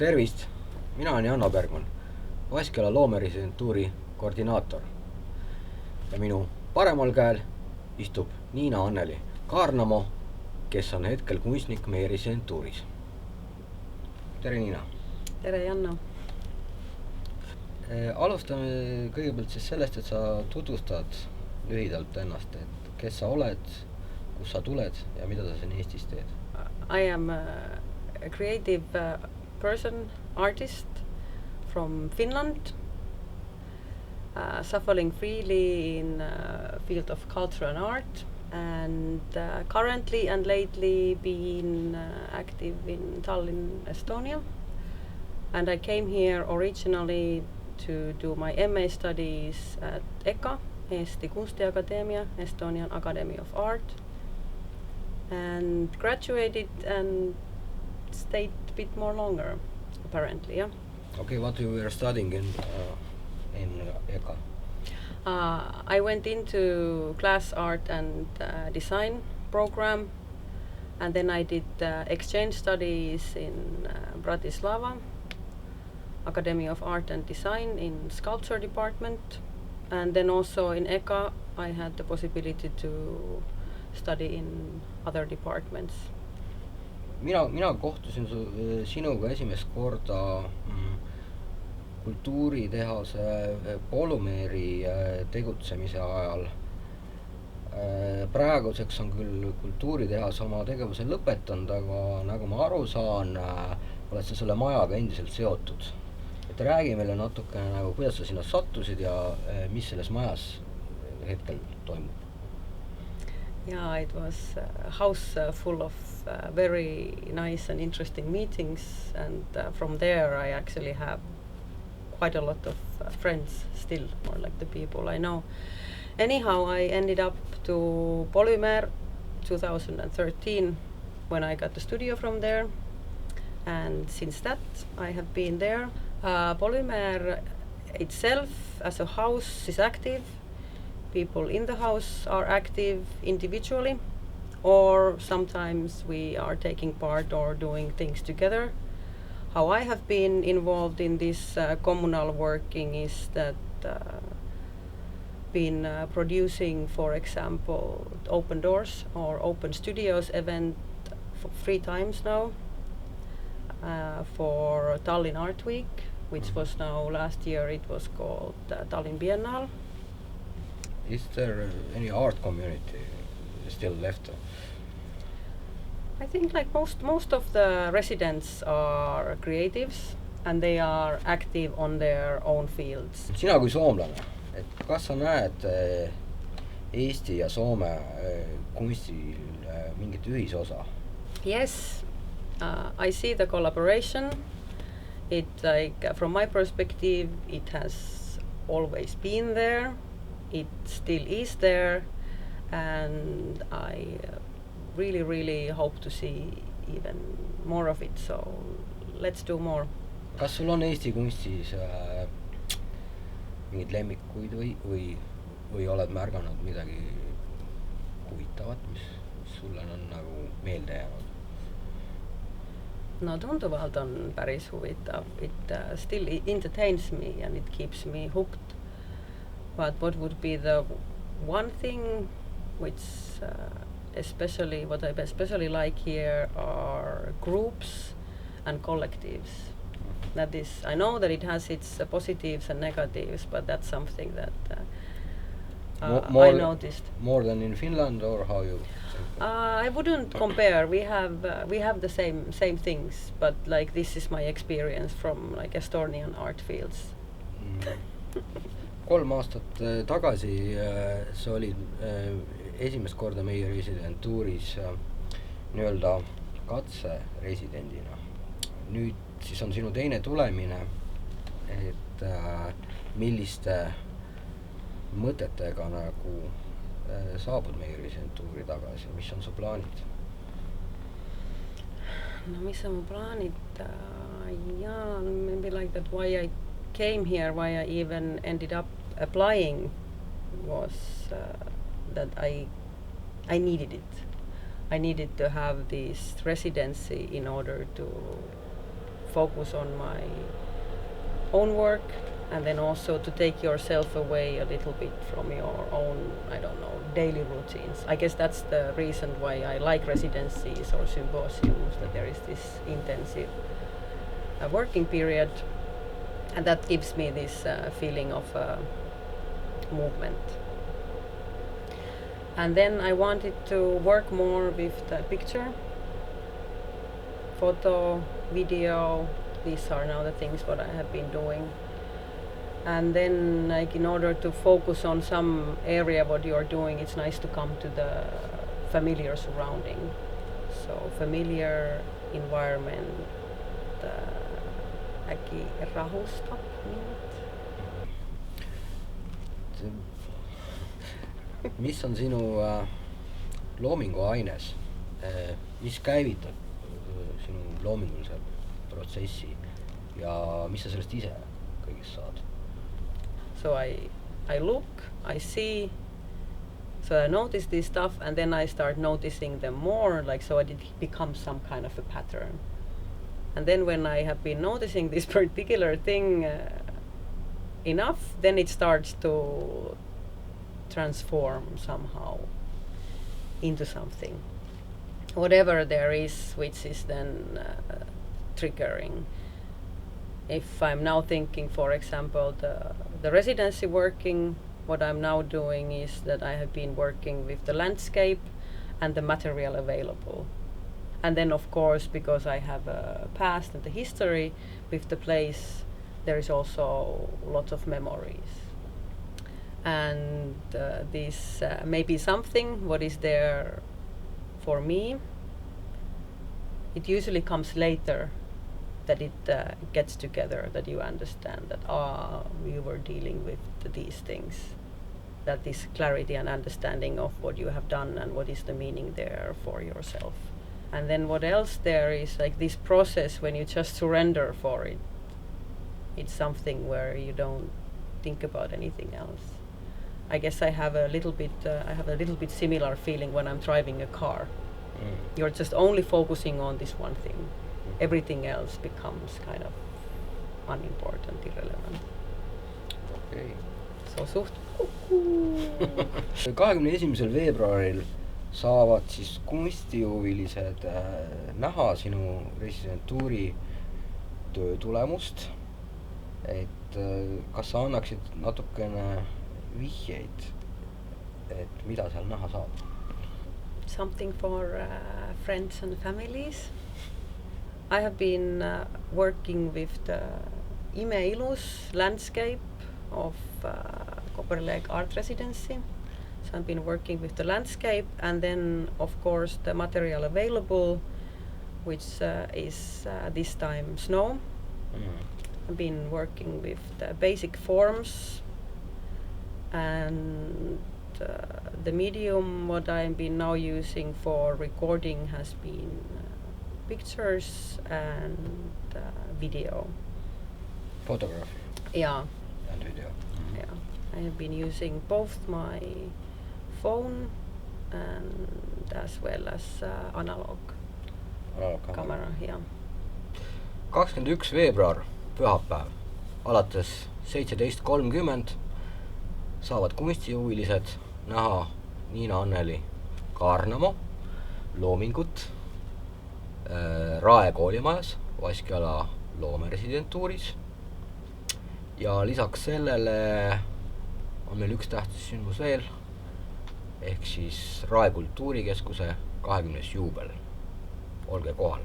Tervist, mina olen Janno Bergman, Vaskjala loomeresidentuuri koordinaator ja minu paremal käel istub Niina-Anneli Kaarnamo, kes on hetkel kunstnik meie residentuuris. Tere Niina! Tere Janno! Alustame kõigepealt siis sellest, et sa tutvustad lühidalt ennast, et kes sa oled, kus sa tuled ja mida sa siin Eestis teed? I am a creative person, artist from Finland, suffering freely in field of culture and art, and currently and lately been active in Tallinn, Estonia. And I came here originally to do my MA studies at EKA, Eesti Kunstiakadeemia, Estonian Academy of Art, and graduated and stayed a bit more longer, apparently, yeah. Okay, what you were studying in EKA? I went into class art and design program, and then I did exchange studies in Bratislava, Academy of Art and Design in sculpture department, and then also in EKA I had the possibility to study in other departments. Mina kohtusin sinuga esimest korda kultuuritehase Polümeeri tegutsemise ajal. Praeguseks on küll kultuuritehas oma tegevuse lõpetanud, aga nagu ma aru saan, oled sa selle majaga endiselt seotud. Et räägi meile natukene nagu, kuidas sa sinna sattusid ja mis selles majas hetkel toimub? Yeah, it was a house full of very nice and interesting meetings, and from there I actually have quite a lot of friends still, more like the people I know. Anyhow, I ended up to Polümeer 2013 when I got the studio from there, and since that I have been there. Polümeer itself as a house is active. People in the house are active individually, or sometimes we are taking part or doing things together. How I have been involved in this communal working is that been producing, for example, Open Doors or Open Studios event 3 times now for Tallinn Art Week, which was now last year it was called Tallinn Biennale. Is there any art community still left? I think like most of the residents are creatives and they are active on their own fields. Sina kui soomlane, et kas sa näed Eesti ja Soome kunstil mingit ühisosa? Yes, I see the collaboration. It like from my perspective, it has always been there. It still is there, and I really hope to see even more of it, so let's do more. Kas sul on Eesti kunstis mingid lemmikuid või oled märganud midagi huvitavat, mis sulle on nagu meelde jäänud? No tunduvalt on päris huvitav. It still entertains me and it keeps me hooked. But what would be the one thing which especially what I especially like here are groups and collectives. That is, I know that it has its positives and negatives, but that's something that I noticed. More than in Finland, or how you? I wouldn't compare. We have the same things, but like this is my experience from like Estonian art fields. 3 aastat tagasi sa olid esimest korda meie residentuuris nii-öelda katseresidendina. Nüüd siis on sinu teine tulemine, et milliste mõtetega nagu saabud meie residentuuri tagasi, mis on su plaanid? No mis on mu plaanid? Yeah, maybe like that why I came here, why I even ended up applying was that I needed it. I needed to have this residency in order to focus on my own work, and then also to take yourself away a little bit from your own, I don't know, daily routines. I guess that's the reason why I like residencies or symposiums, that there is this intensive working period, and that gives me this feeling of movement. And then I wanted to work more with the picture, photo, video. These are now the things what I have been doing. And then, like, in order to focus on some area what you're doing, it's nice to come to the familiar surrounding. So familiar environment äkki rahustab mind. Mis on sinu loomingu aines? Mis käivitab sinu loomingulise protsessi ja mis sa sellest ise kõigest saad? So I look, I see, so I notice this stuff, and then I start noticing them more, like, so it becomes some kind of a pattern. And then when I have been noticing this particular thing enough, then it starts to transform somehow into something. Whatever there is, which is then triggering. If I'm now thinking, for example, the residency working, what I'm now doing is that I have been working with the landscape and the material available. And then, of course, because I have a past and the history with the place, there is also lots of memories. And this may be something what is there for me. It usually comes later that it gets together, that you understand that we were dealing with these things, that this clarity and understanding of what you have done and what is the meaning there for yourself. And then what else there is, like, this process when you just surrender for it. It's something where you don't think about anything else. I guess I have a little bit similar feeling when I'm driving a car. You're just only focusing on this one thing. Everything else becomes kind of unimportant, irrelevant. Okay. So suht 21. veebruaril saavad siis kunstihuvilised näha sinu residentuuri töö tulemust. Et kas sa annaksid natukene vihjeid, et mida seal näha saab? Something for friends and families. I have been working with the Imeilus landscape of Copperleg Art Residency. So I've been working with the landscape, and then of course the material available, which is this time snow. I've been working with the basic forms, and the medium what I've been now using for recording has been pictures and video. Photography. Yeah. And video. Yeah. I have been using both my phone and as well as analog camera. Yeah. 21. veebruar, pühapäev, alates 17:30 saavad kunstihuvilised näha Niina-Anneli Kaarnamo loomingut Rae koolimajas Vaskjala loomeresidentuuris. Ja lisaks sellele on meil üks tähtis sündmus veel, ehk siis Rae kultuurikeskuse 20. juubel. Olge kohal!